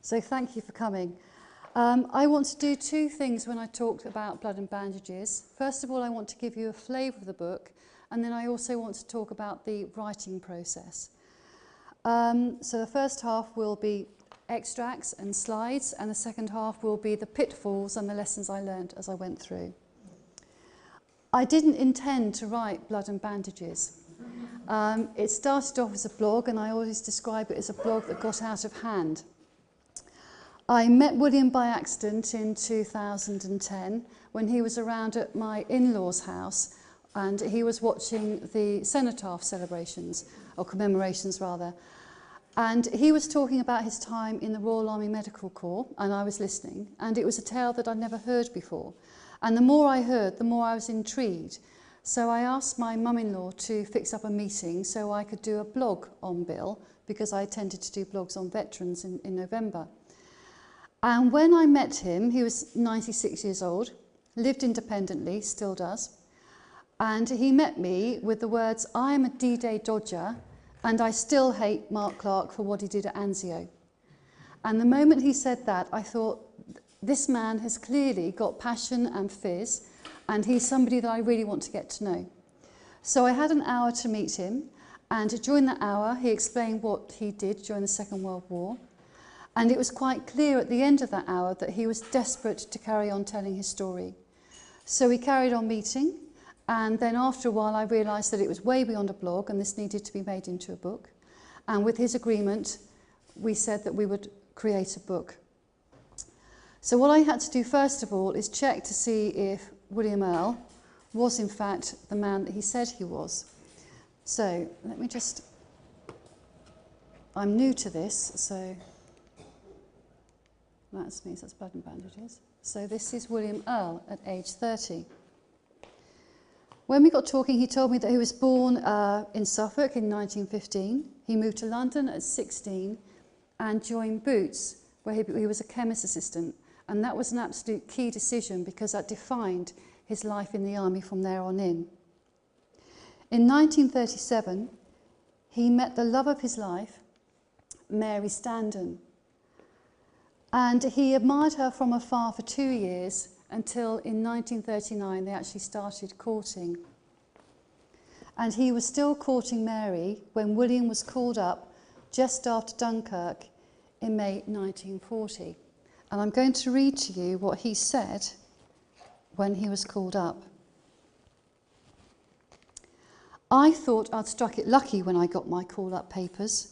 So thank you for coming. I want to do two things when I talk about Blood and Bandages. First of all, I want to give you a flavour of the book, and then I also want to talk about the writing process. So the first half will be extracts and slides, and the second half will be the pitfalls and the lessons I learned as I went through. I didn't intend to write Blood and Bandages. It started off as a blog, and I always describe it as a blog that got out of hand. I met William by accident in 2010 when he was around at my in-laws' house, and he was watching the cenotaph celebrations, or commemorations rather, and he was talking about his time in the Royal Army Medical Corps, and I was listening, and it was a tale that I'd never heard before. And the more I heard, the more I was intrigued. So I asked my mum-in-law to fix up a meeting so I could do a blog on Bill, because I tended to do blogs on veterans in November. And when I met him, he was 96 years old, lived independently, still does, and he met me with the words, "I am a D-Day dodger, and I still hate Mark Clark for what he did at Anzio." And the moment he said that, I thought, this man has clearly got passion and fizz, and he's somebody that I really want to get to know. So I had an hour to meet him, and during that hour, he explained what he did during the Second World War. And it was quite clear at the end of that hour that he was desperate to carry on telling his story. So we carried on meeting, and then after a while I realised that it was way beyond a blog and this needed to be made into a book. And with his agreement, we said that we would create a book. So what I had to do first of all is check to see if William Earl was in fact the man that he said he was. So let me just, I'm new to this, so that's me, so that's Blood and Bandages. So this is William Earl at age 30. When we got talking, he told me that he was born in Suffolk in 1915. He moved to London at 16 and joined Boots, where he was a chemist assistant. And that was an absolute key decision because that defined his life in the army from there on in. In 1937, he met the love of his life, Mary Standen. And he admired her from afar for 2 years until in 1939 they actually started courting. And he was still courting Mary when William was called up just after Dunkirk in May 1940. And I'm going to read to you what he said when he was called up. "I thought I'd struck it lucky when I got my call-up papers.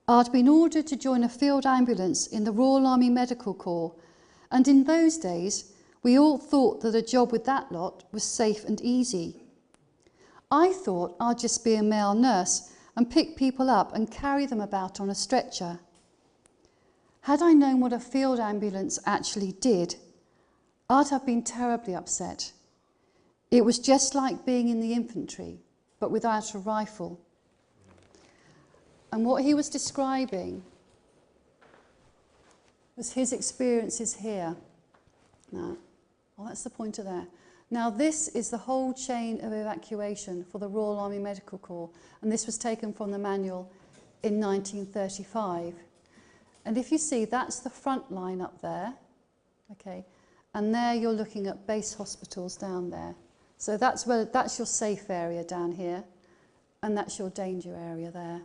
I'd been ordered to join a field ambulance in the Royal Army Medical Corps, and in those days we all thought that a job with that lot was safe and easy. I thought I'd just be a male nurse and pick people up and carry them about on a stretcher. Had I known what a field ambulance actually did, I'd have been terribly upset. It was just like being in the infantry, but without a rifle." And what he was describing was his experiences here. Now, well, that's the pointer there. Now, this is the whole chain of evacuation for the Royal Army Medical Corps, and this was taken from the manual in 1935. And if you see, that's the front line up there, okay, and there you're looking at base hospitals down there. So that's your safe area down here, and that's your danger area there.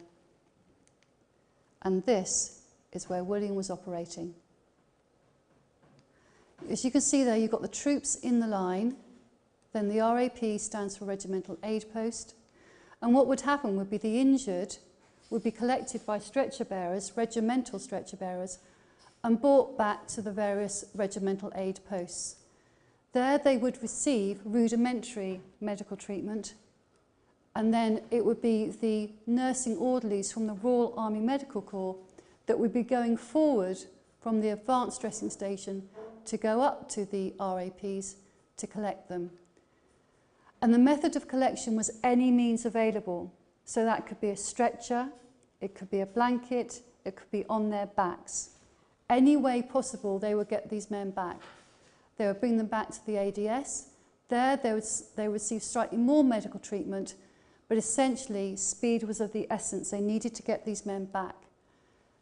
And this is where William was operating. As you can see there, you've got the troops in the line, then the RAP stands for Regimental Aid Post, and what would happen would be the injured would be collected by stretcher bearers, regimental stretcher bearers, and brought back to the various regimental aid posts. There they would receive rudimentary medical treatment, and then it would be the nursing orderlies from the Royal Army Medical Corps that would be going forward from the advanced dressing station to go up to the RAPs to collect them. And the method of collection was any means available. So that could be a stretcher, it could be a blanket, it could be on their backs. Any way possible they would get these men back. They would bring them back to the ADS. There they would receive slightly more medical treatment, but essentially speed was of the essence. They needed to get these men back.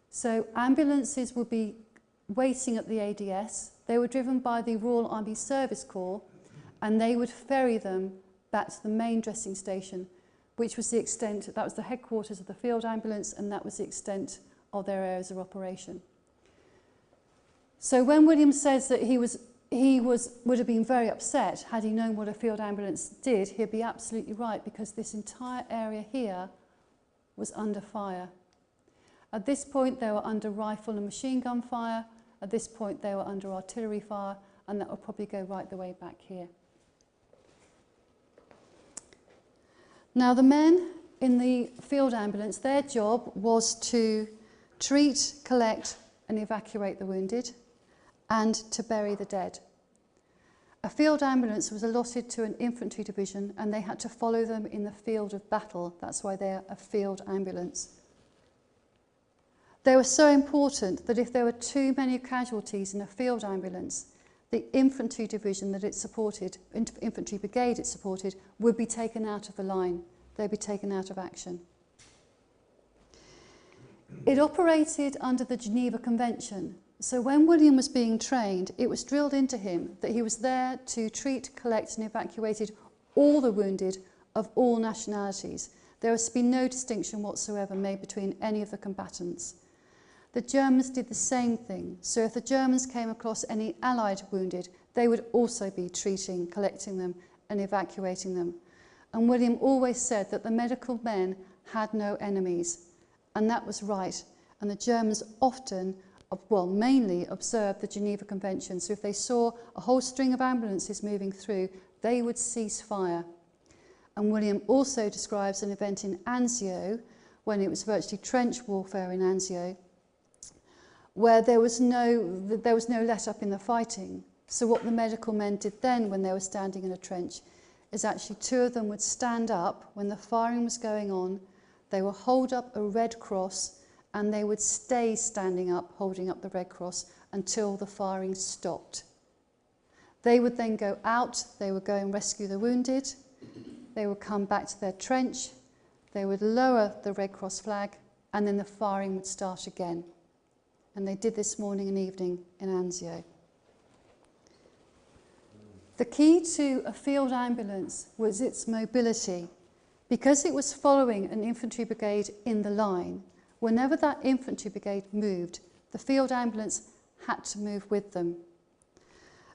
So ambulances would be waiting at the ADS. They were driven by the Royal Army Service Corps, and they would ferry them back to the main dressing station, which was the extent, that was the headquarters of the field ambulance, and that was the extent of their areas of operation. So when William says that he would have been very upset had he known what a field ambulance did, he'd be absolutely right, because this entire area here was under fire. At this point, they were under rifle and machine gun fire. At this point, they were under artillery fire, and that will probably go right the way back here. Now, the men in the field ambulance, their job was to treat, collect, and evacuate the wounded, and to bury the dead. A field ambulance was allotted to an infantry division, and they had to follow them in the field of battle. That's why they're a field ambulance. They were so important that if there were too many casualties in a field ambulance, the infantry division that it supported, infantry brigade it supported, would be taken out of the line. They'd be taken out of action. It operated under the Geneva Convention. So when William was being trained, it was drilled into him that he was there to treat, collect and evacuate all the wounded of all nationalities. There was to be no distinction whatsoever made between any of the combatants. The Germans did the same thing. So if the Germans came across any Allied wounded, they would also be treating, collecting them and evacuating them. And William always said that the medical men had no enemies. And that was right. And the Germans often, well, mainly observed the Geneva Convention. So if they saw a whole string of ambulances moving through, they would cease fire. And William also describes an event in Anzio, when it was virtually trench warfare in Anzio, where there was no let up in the fighting. So what the medical men did then when they were standing in a trench is actually two of them would stand up when the firing was going on, they would hold up a red cross, and they would stay standing up, holding up the red cross, until the firing stopped. They would then go out, they would go and rescue the wounded, they would come back to their trench, they would lower the Red Cross flag, and then the firing would start again. And they did this morning and evening in Anzio. The key to a field ambulance was its mobility. Because it was following an infantry brigade in the line, whenever that infantry brigade moved, the field ambulance had to move with them.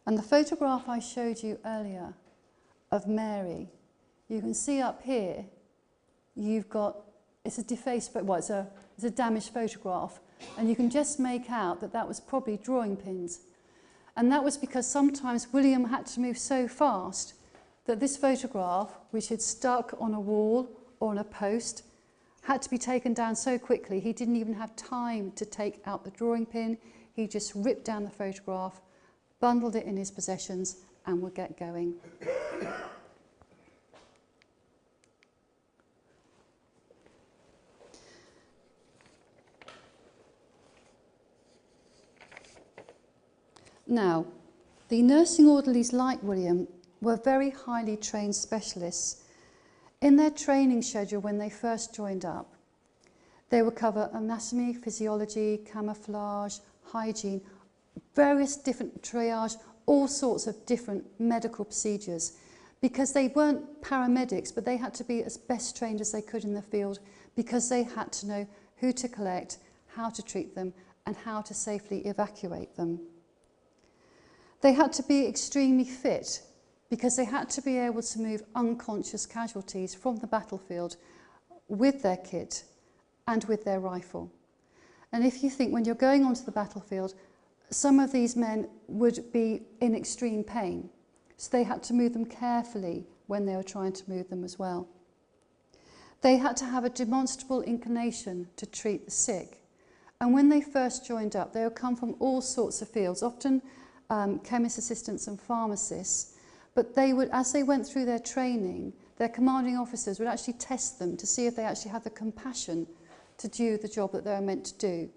And the photograph I showed you earlier of Mary, you can see up here, you've got, it's a defaced, well, it's a damaged photograph, and you can just make out that that was probably drawing pins. And that was because sometimes William had to move so fast that this photograph, which had stuck on a wall or on a post, had to be taken down so quickly he didn't even have time to take out the drawing pin. He just ripped down the photograph, bundled it in his possessions, and would get going. Now, the nursing orderlies like William were very highly trained specialists. In their training schedule when they first joined up, they would cover anatomy, physiology, camouflage, hygiene, various different triage, all sorts of different medical procedures, because they weren't paramedics, but they had to be as best trained as they could in the field, because they had to know who to collect, how to treat them, and how to safely evacuate them. They had to be extremely fit, because they had to be able to move unconscious casualties from the battlefield with their kit and with their rifle. And if you think when you're going onto the battlefield, some of these men would be in extreme pain, so they had to move them carefully when they were trying to move them as well. They had to have a demonstrable inclination to treat the sick. And when they first joined up, they would come from all sorts of fields, often chemist assistants and pharmacists, but they would, as they went through their training, their commanding officers would actually test them to see if they actually had the compassion to do the job that they were meant to do.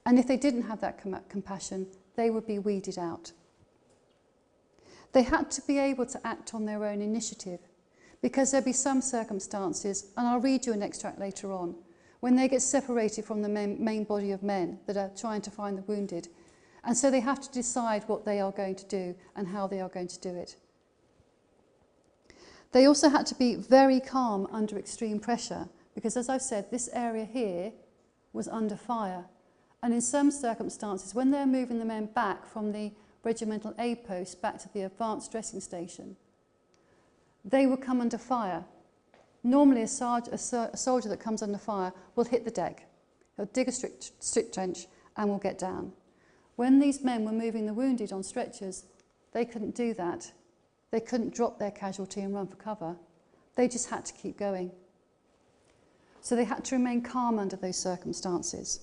And if they didn't have that compassion, they would be weeded out. They had to be able to act on their own initiative, because there'd be some circumstances, and I'll read you an extract later on, when they get separated from the main body of men that are trying to find the wounded, And so they have to decide what they are going to do and how they are going to do it. They also had to be very calm under extreme pressure because, as I've said, this area here was under fire. And in some circumstances, when they're moving the men back from the regimental aid post back to the advanced dressing station, they will come under fire. Normally a soldier that comes under fire will hit the deck. He'll dig a strip trench and will get down. When these men were moving the wounded on stretchers, they couldn't do that. They couldn't drop their casualty and run for cover. They just had to keep going. So they had to remain calm under those circumstances.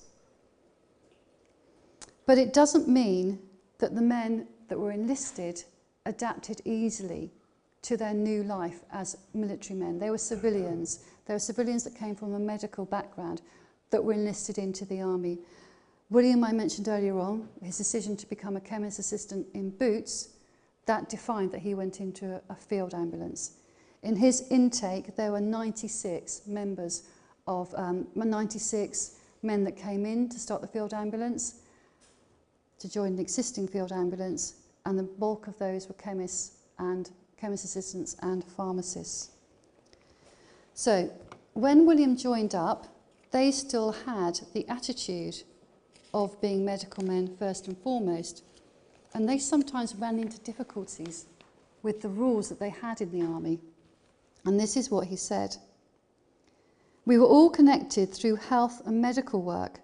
But it doesn't mean that the men that were enlisted adapted easily to their new life as military men. They were civilians. They were civilians that came from a medical background that were enlisted into the army. William, I mentioned earlier on, his decision to become a chemist assistant in Boots, that defined that he went into a field ambulance. In his intake, there were 96 members of 96 men that came in to start the field ambulance, to join the existing field ambulance, and the bulk of those were chemists and chemist assistants and pharmacists. So when William joined up, they still had the attitude of being medical men first and foremost, and they sometimes ran into difficulties with the rules that they had in the army. And this is what he said: "We were all connected through health and medical work,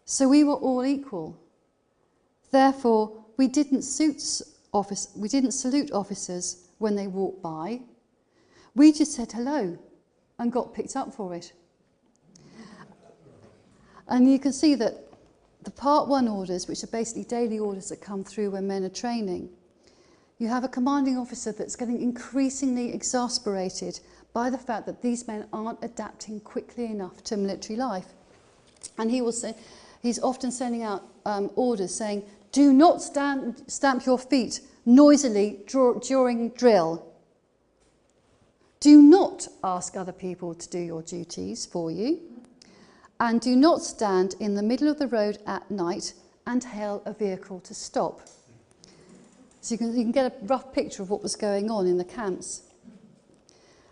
so we were all equal. Therefore, we didn't salute officers when they walked by. We just said hello and got picked up for it." And you can see that the Part 1 orders, which are basically daily orders that come through when men are training, you have a commanding officer that's getting increasingly exasperated by the fact that these men aren't adapting quickly enough to military life. And he will say, he's often sending out orders saying, "Do not stamp your feet noisily during drill. Do not ask other people to do your duties for you. And do not stand in the middle of the road at night and hail a vehicle to stop." So you can get a rough picture of what was going on in the camps.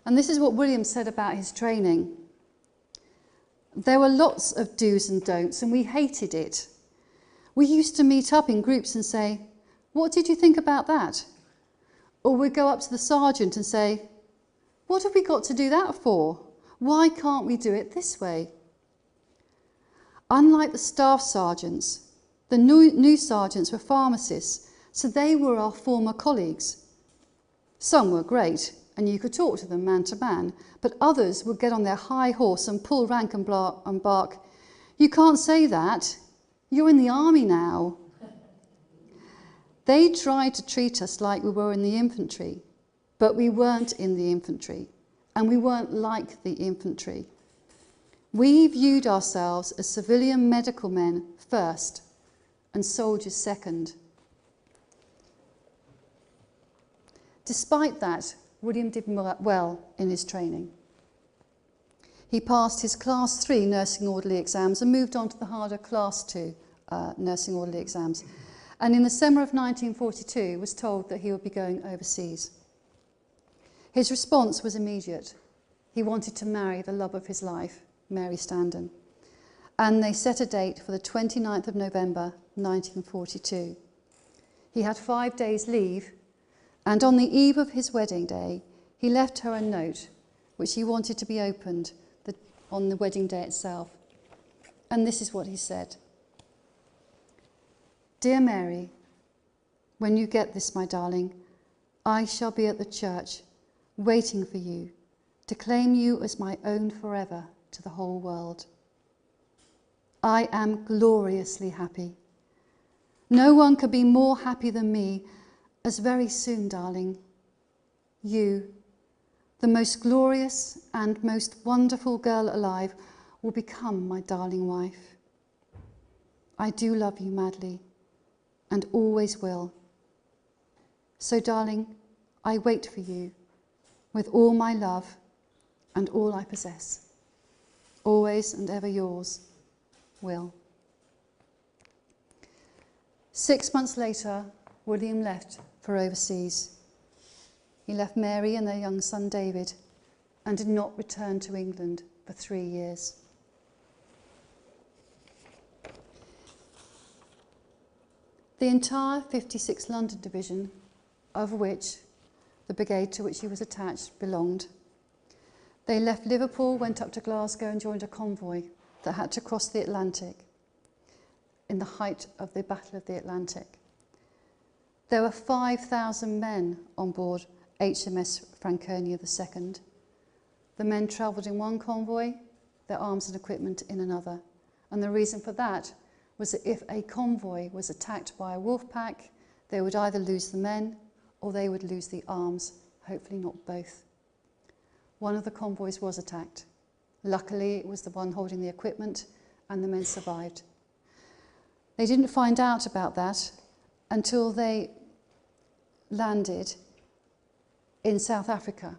And this is what William said about his training. "There were lots of do's and don'ts, and we hated it. We used to meet up in groups and say, 'What did you think about that?' Or we'd go up to the sergeant and say, 'What have we got to do that for? Why can't we do it this way?' Unlike the staff sergeants, the new sergeants were pharmacists, so they were our former colleagues. Some were great, and you could talk to them man to man, but others would get on their high horse and pull rank and bark, 'You can't say that. You're in the army now.' They tried to treat us like we were in the infantry, but we weren't in the infantry, and we weren't like the infantry. We viewed ourselves as civilian medical men first and soldiers second." Despite that, William did well in his training. He passed his Class 3 nursing orderly exams and moved on to the harder Class 2 nursing orderly exams. And in the summer of 1942 was told that he would be going overseas. His response was immediate. He wanted to marry the love of his life, Mary Standen. And they set a date for the 29th of November 1942. He had 5 days leave, and on the eve of his wedding day, he left her a note which he wanted to be opened on the wedding day itself. And this is what he said: "Dear Mary, when you get this, my darling, I shall be at the church waiting for you to claim you as my own forever to the whole world. I am gloriously happy. No one could be more happy than me, as very soon, darling, you, the most glorious and most wonderful girl alive, will become my darling wife. I do love you madly, and always will. So, darling, I wait for you with all my love and all I possess. Always and ever yours, Will." 6 months later, William left for overseas. He left Mary and their young son David and did not return to England for 3 years. The entire 56th London Division, of which the brigade to which he was attached belonged, they left Liverpool, went up to Glasgow and joined a convoy that had to cross the Atlantic in the height of the Battle of the Atlantic. There were 5,000 men on board HMS Franconia II. The men travelled in one convoy, their arms and equipment in another. And the reason for that was that if a convoy was attacked by a wolf pack, they would either lose the men or they would lose the arms, hopefully not both. One of the convoys was attacked. Luckily, it was the one holding the equipment and the men survived. They didn't find out about that until they landed in South Africa.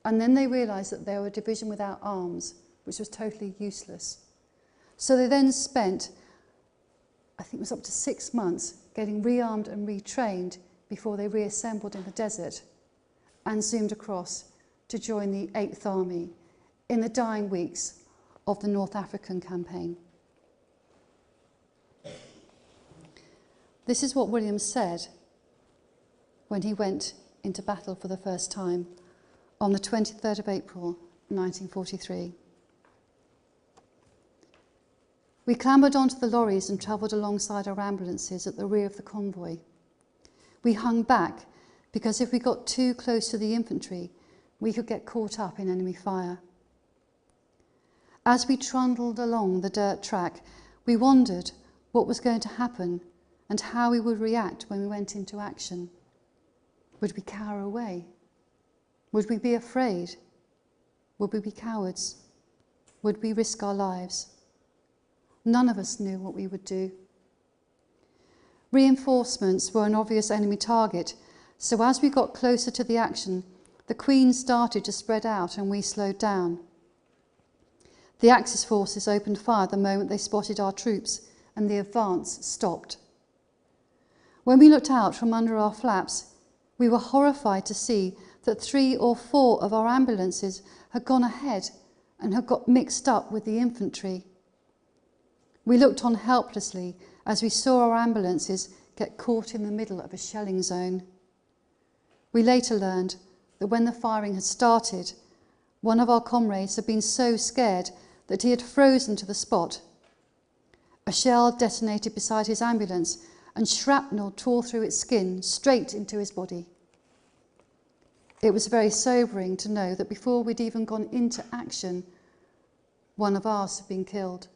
And then they realised that they were a division without arms, which was totally useless. So they then spent, I think it was up to 6 months, getting rearmed and retrained before they reassembled in the desert and zoomed across to join the 8th Army in the dying weeks of the North African campaign. This is what William said when he went into battle for the first time on the 23rd of April, 1943. We clambered onto the lorries and travelled alongside our ambulances at the rear of the convoy. We hung back because if we got too close to the infantry, we could get caught up in enemy fire. As we trundled along the dirt track, we wondered what was going to happen and how we would react when we went into action. Would we cower away? Would we be afraid? Would we be cowards? Would we risk our lives? None of us knew what we would do. Reinforcements were an obvious enemy target, so as we got closer to the action, the Queen started to spread out and we slowed down. The Axis forces opened fire the moment they spotted our troops and the advance stopped. When we looked out from under our flaps, we were horrified to see that 3 or 4 of our ambulances had gone ahead and had got mixed up with the infantry. We looked on helplessly as we saw our ambulances get caught in the middle of a shelling zone. We later learned that when the firing had started, one of our comrades had been so scared that he had frozen to the spot. A shell detonated beside his ambulance and shrapnel tore through its skin straight into his body. It was very sobering to know that before we'd even gone into action, one of ours had been killed.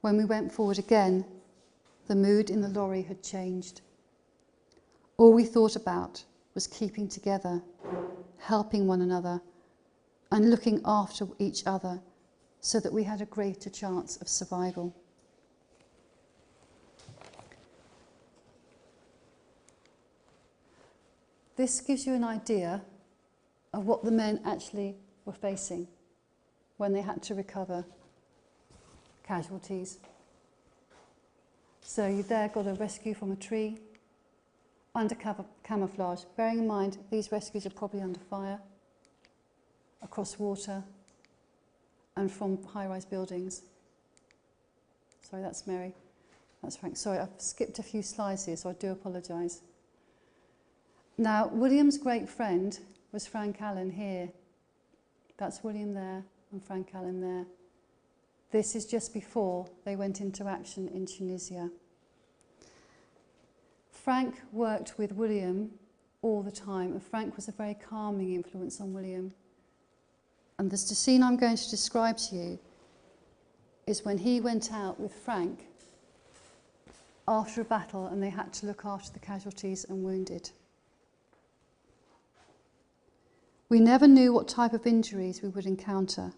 When we went forward again, the mood in the lorry had changed. All we thought about was keeping together, helping one another, and looking after each other so that we had a greater chance of survival. This gives you an idea of what the men actually were facing when they had to recover casualties. So you've there got a rescue from a tree, under camouflage. Bearing in mind, these rescues are probably under fire, across water, and from high-rise buildings. Sorry, that's Mary. That's Frank. Sorry, I've skipped a few slides here, so I do apologise. Now, William's great friend was Frank Allen here. That's William there and Frank Allen there. This is just before they went into action in Tunisia. Frank worked with William all the time, and Frank was a very calming influence on William. And the scene I'm going to describe to you is when he went out with Frank after a battle and they had to look after the casualties and wounded. We never knew what type of injuries we would encounter.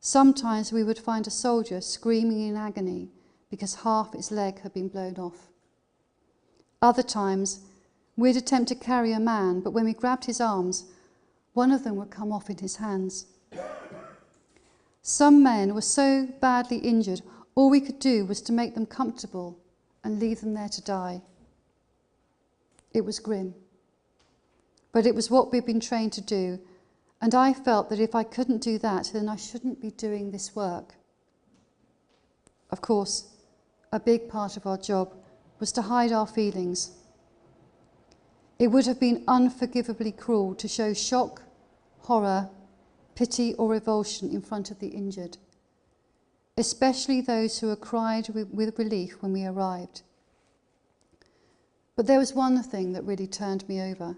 Sometimes we would find a soldier screaming in agony because half his leg had been blown off. Other times, we'd attempt to carry a man, but when we grabbed his arms, one of them would come off in his hands. Some men were so badly injured, All we could do was to make them comfortable and leave them there to die. It was grim, but it was what we'd been trained to do, and I felt that if I couldn't do that, then I shouldn't be doing this work. Of course, a big part of our job was to hide our feelings. It would have been unforgivably cruel to show shock, horror, pity or revulsion in front of the injured, especially those who had cried with relief when we arrived. But there was one thing that really turned me over: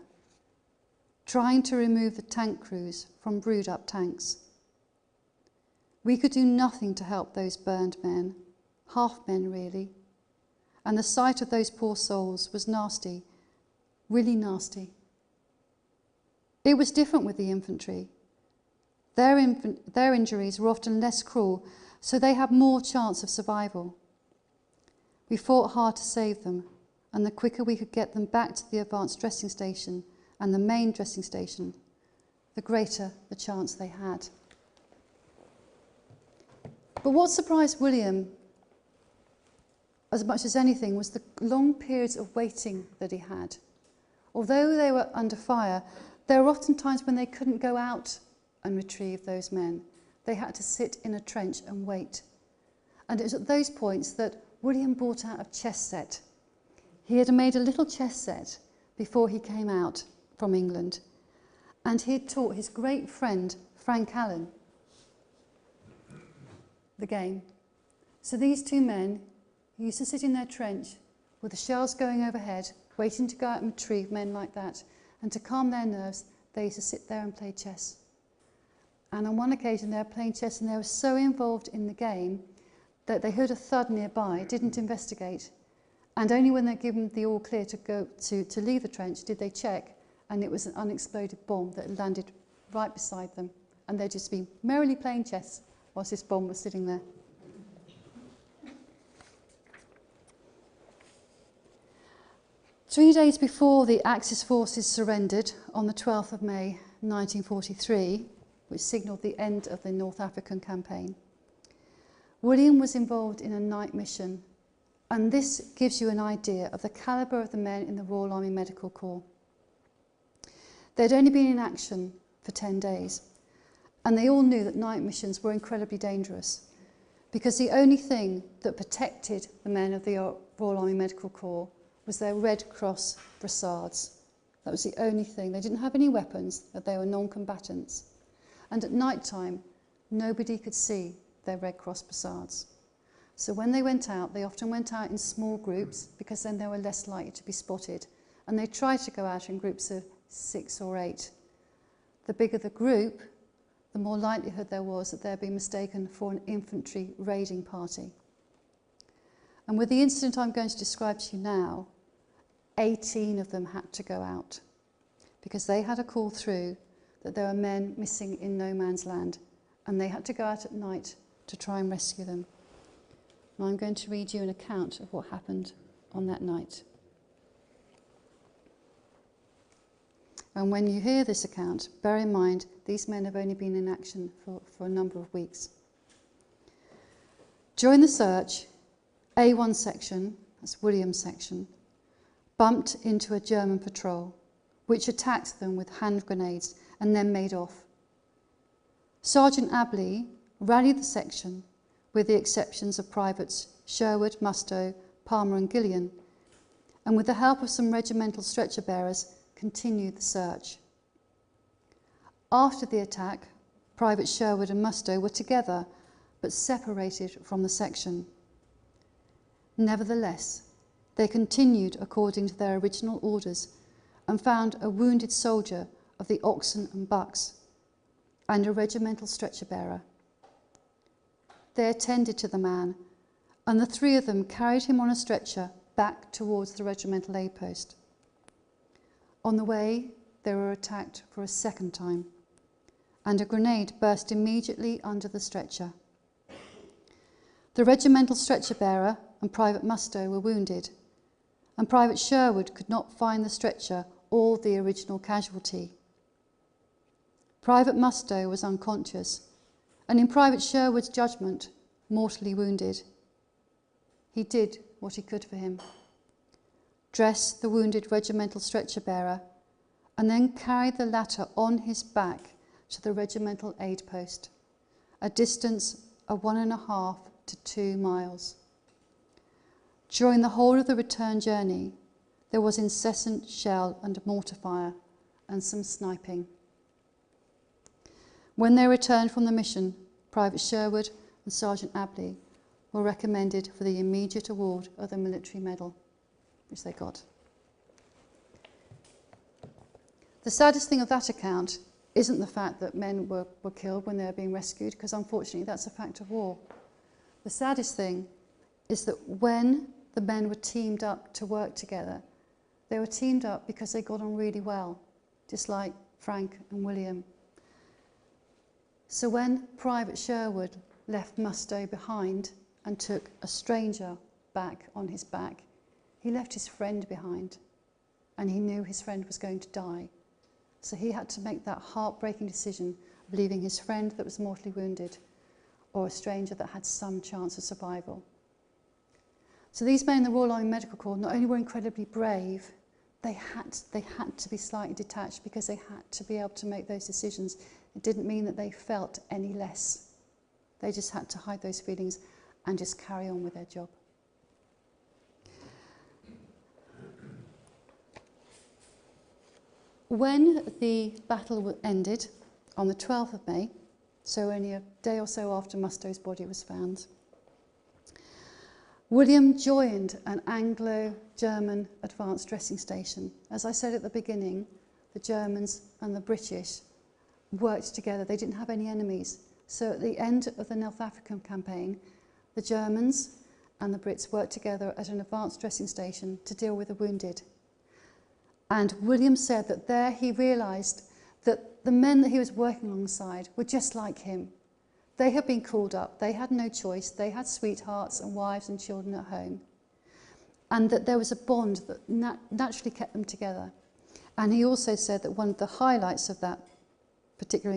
trying to remove the tank crews from brewed-up tanks. We could do nothing to help those burned men, half men really, and the sight of those poor souls was nasty, really nasty. It was different with the infantry. Their injuries were often less cruel, so they had more chance of survival. We fought hard to save them, and the quicker we could get them back to the advanced dressing station and the main dressing station, the greater the chance they had. But what surprised William as much as anything was the long periods of waiting that he had. Although they were under fire, there were often times when they couldn't go out and retrieve those men. They had to sit in a trench and wait. And it was at those points that William brought out a chess set. He had made a little chess set before he came out from England, and he had taught his great friend Frank Allen the game. So these two men used to sit in their trench with the shells going overhead, waiting to go out and retrieve men like that, and to calm their nerves, they used to sit there and play chess. And on one occasion they were playing chess and they were so involved in the game that they heard a thud nearby, didn't investigate, and only when they're given the all clear to go to leave the trench did they check, and it was an unexploded bomb that landed right beside them, and they'd just been merrily playing chess whilst this bomb was sitting there. Three days before the Axis forces surrendered on the 12th of May 1943, which signalled the end of the North African campaign, William was involved in a night mission, and this gives you an idea of the calibre of the men in the Royal Army Medical Corps. They'd only been in action for 10 days, and they all knew that night missions were incredibly dangerous, because the only thing that protected the men of the Royal Army Medical Corps was their Red Cross brassards. That was the only thing. They didn't have any weapons, that they were non-combatants. And at night time, nobody could see their Red Cross brassards. So when they went out, they often went out in small groups, because then they were less likely to be spotted. And they tried to go out in groups of 6 or 8. The bigger the group, the more likelihood there was that they'd be mistaken for an infantry raiding party. And with the incident I'm going to describe to you now, 18 of them had to go out, because they had a call through that there were men missing in no man's land, and they had to go out at night to try and rescue them. And I'm going to read you an account of what happened on that night. And when you hear this account, bear in mind these men have only been in action for a number of weeks. During the search, A1 section, that's William's section, bumped into a German patrol, which attacked them with hand grenades and then made off. Sergeant Abley rallied the section, with the exceptions of Privates Sherwood, Mustoe, Palmer and Gillian, and with the help of some regimental stretcher bearers, continued the search. After the attack, Private Sherwood and Mustoe were together, but separated from the section. Nevertheless, they continued according to their original orders and found a wounded soldier of the Oxen and Bucks and a regimental stretcher bearer. They attended to the man, and the 3 of them carried him on a stretcher back towards the regimental aid post. On the way, they were attacked for a second time, and a grenade burst immediately under the stretcher. The regimental stretcher bearer and Private Mustoe were wounded, and Private Sherwood could not find the stretcher or the original casualty. Private Mustoe was unconscious, and in Private Sherwood's judgment, mortally wounded. he did what he could for him. Dress the wounded regimental stretcher bearer and then carry the latter on his back to the regimental aid post, a distance of 1.5 to 2 miles. During the whole of the return journey, there was incessant shell and mortar fire and some sniping. When they returned from the mission, Private Sherwood and Sergeant Abley were recommended for the immediate award of the military medal, which they got. The saddest thing of that account isn't the fact that men were killed when they were being rescued, because unfortunately that's a fact of war. The saddest thing is that when the men were teamed up to work together, they were teamed up because they got on really well, just like Frank and William. So when Private Sherwood left Mustoe behind and took a stranger back on his back, he left his friend behind, and he knew his friend was going to die. So he had to make that heartbreaking decision of leaving his friend that was mortally wounded or a stranger that had some chance of survival. So these men in the Royal Army Medical Corps not only were incredibly brave, they had to be slightly detached because they had to be able to make those decisions. It didn't mean that they felt any less. They just had to hide those feelings and just carry on with their job. When the battle ended on the 12th of May, so only a day or so after Mustoe's body was found, William joined an Anglo-German advanced dressing station. As I said at the beginning, the Germans and the British worked together. They didn't have any enemies. So at the end of the North African campaign, the Germans and the Brits worked together at an advanced dressing station to deal with the wounded. And William said that there he realised that the men that he was working alongside were just like him. They had been called up, they had no choice, they had sweethearts and wives and children at home. And that there was a bond that naturally kept them together. And he also said that one of the highlights of that particular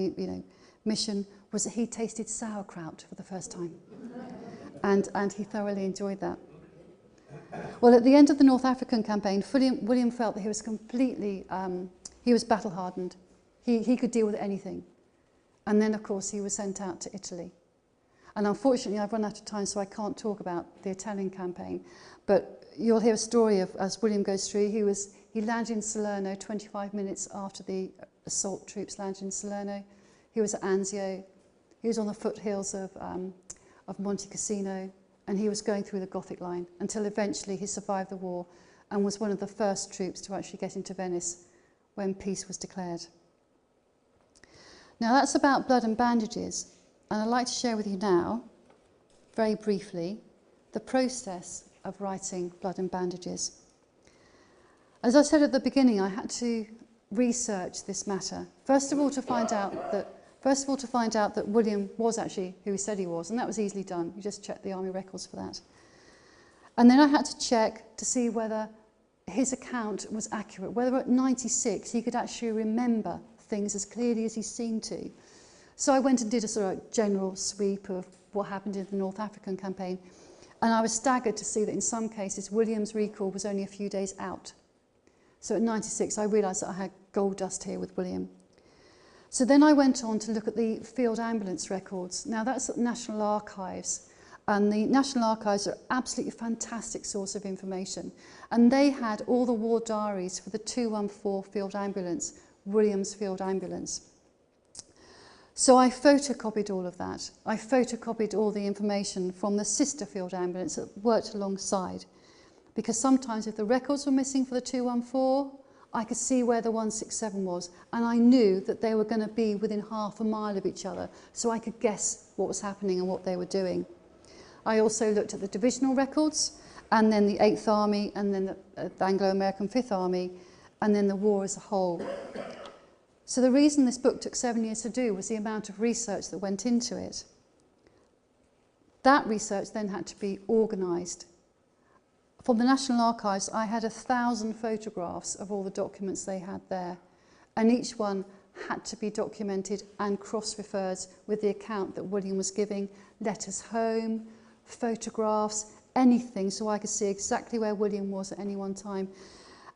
mission was that he tasted sauerkraut for the first time. And he thoroughly enjoyed that. Well, at the end of the North African campaign, William felt that he was completely, he was battle hardened. He could deal with anything. And then, of course, he was sent out to Italy. And unfortunately, I've run out of time, so I can't talk about the Italian campaign. But you'll hear a story of, as William goes through, he landed in Salerno 25 minutes after the assault troops landed in Salerno. He was at Anzio. He was on the foothills of Monte Cassino, and he was going through the Gothic line until eventually he survived the war and was one of the first troops to actually get into Venice when peace was declared. Now that's about Blood and Bandages, and I'd like to share with you now, very briefly, the process of writing Blood and Bandages. As I said at the beginning, I had to research this matter. First of all, to find out that William was actually who he said he was, and that was easily done. You just check the army records for that. And then I had to check to see whether his account was accurate, whether at 96 he could actually remember things as clearly as he seemed to. So I went and did a sort of general sweep of what happened in the North African campaign, and I was staggered to see that in some cases William's recall was only a few days out. So at 96 I realised that I had gold dust here with William. So then I went on to look at the Field Ambulance records. Now that's at the National Archives, and the National Archives are an absolutely fantastic source of information, and they had all the war diaries for the 214 Field Ambulance, William's Field Ambulance. So I photocopied all of that. I photocopied all the information from the sister Field Ambulance that worked alongside, because sometimes if the records were missing for the 214, I could see where the 167 was, and I knew that they were going to be within half a mile of each other, so I could guess what was happening and what they were doing. I also looked at the divisional records, and then the 8th Army, and then the Anglo-American 5th Army, and then the war as a whole. So the reason this book took 7 years to do was the amount of research that went into it. That research then had to be organised. From the National Archives, I had 1,000 photographs of all the documents they had there, and each one had to be documented and cross-referred with the account that William was giving, letters home, photographs, anything so I could see exactly where William was at any one time.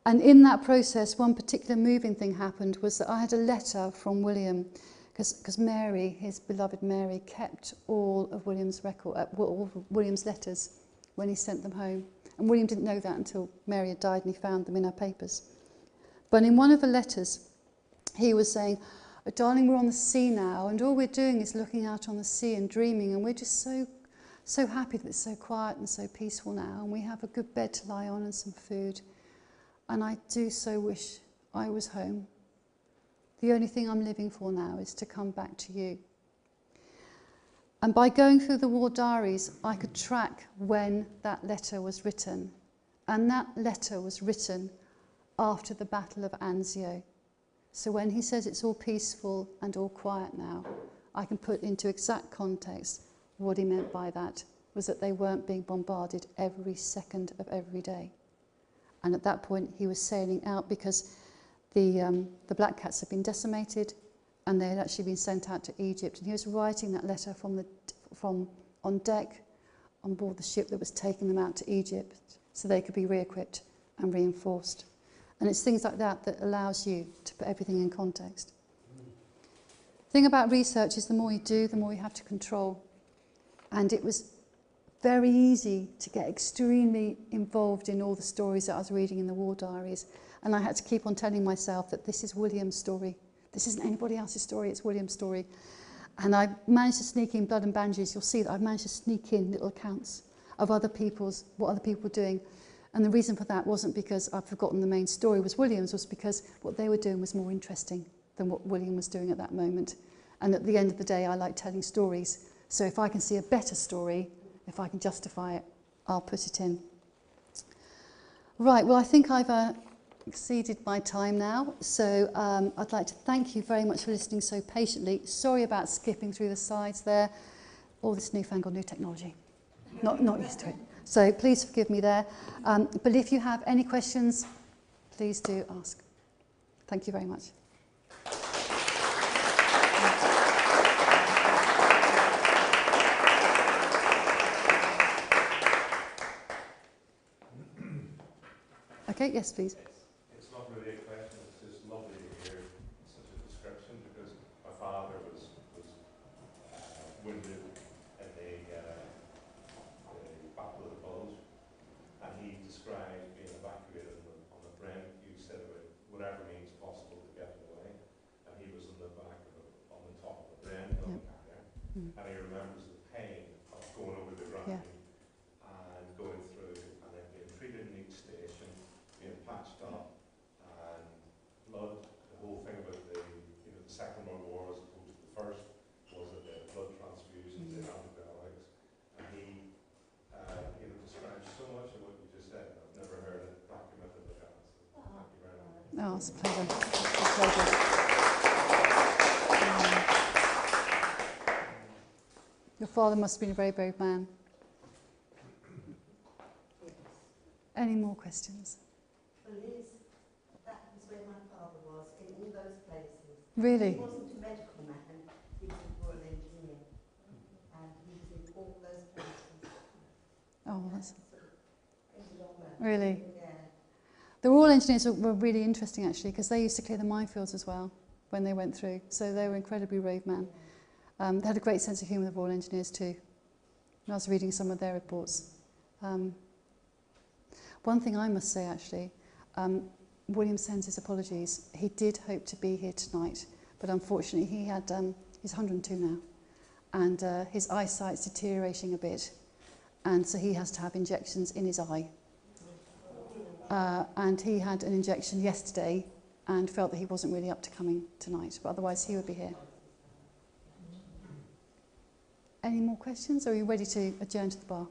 And in that process, one particular moving thing happened was that I had a letter from William, because Mary, his beloved Mary, kept all of William's all of William's letters when he sent them home. And William didn't know that until Mary had died and he found them in her papers. But in one of the letters, he was saying, "Oh, darling, we're on the sea now, and all we're doing is looking out on the sea and dreaming, and we're just so happy that it's so quiet and so peaceful now, and we have a good bed to lie on and some food. And I do so wish I was home. The only thing I'm living for now is to come back to you." And by going through the war diaries, I could track when that letter was written. And that letter was written after the Battle of Anzio. So when he says it's all peaceful and all quiet now, I can put into exact context what he meant by that was that they weren't being bombarded every second of every day. And at that point, he was sailing out because the Black Cats had been decimated and they had actually been sent out to Egypt. And he was writing that letter from on deck on board the ship that was taking them out to Egypt so they could be re-equipped and reinforced. And it's things like that that allows you to put everything in context. The thing about research is the more you do, the more you have to control. And it was very easy to get extremely involved in all the stories that I was reading in the war diaries. And I had to keep on telling myself that this is William's story. This isn't anybody else's story, it's William's story. And I managed to sneak in Blood and Bandages. You'll see that I've managed to sneak in little accounts of what other people were doing. And the reason for that wasn't because I'd forgotten the main story was William's, was because what they were doing was more interesting than what William was doing at that moment. And at the end of the day, I like telling stories. So if I can see a better story, if I can justify it, I'll put it in. Right, well, I think I've exceeded my time now. So I'd like to thank you very much for listening so patiently. Sorry about skipping through the slides there. All this newfangled new technology. Not used to it. So please forgive me there. But if you have any questions, please do ask. Thank you very much. Okay, yes, please. It's not really a question, it's just lovely to hear such a description because my father was wounded in the Battle of the Bulge, and he described being evacuated on the Brent. You said about whatever means possible to get him away, and he was on the back of on the top of the Brent, yep. And he remembers the pain of going over the ground and going through, and then being treated in each station, being patched up, and blood. The whole thing about the Second World War as opposed to the first was that they had blood transfusions and antibiotics, and he described so much of what you just said. I've never heard it documented like that. So thank you very much. Oh, it's a pleasure. It's a pleasure. Your father must have been a very brave man. Any more questions? Well, that was where my father was, in all those places. Really? He wasn't a medical man, he was a Royal Engineer. And he was in all those places. Oh, that's... That. Really? Yeah. The Royal Engineers were really interesting, actually, because they used to clear the minefields as well when they went through. So they were incredibly brave men. They had a great sense of humour, the Royal Engineers, too. And I was reading some of their reports. One thing I must say, actually, William sends his apologies. He did hope to be here tonight, but unfortunately he's 102 now, and his eyesight's deteriorating a bit, and so he has to have injections in his eye. And he had an injection yesterday and felt that he wasn't really up to coming tonight, but otherwise he would be here. Any more questions, or are you ready to adjourn to the bar?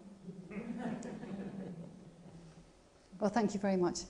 Well, thank you very much.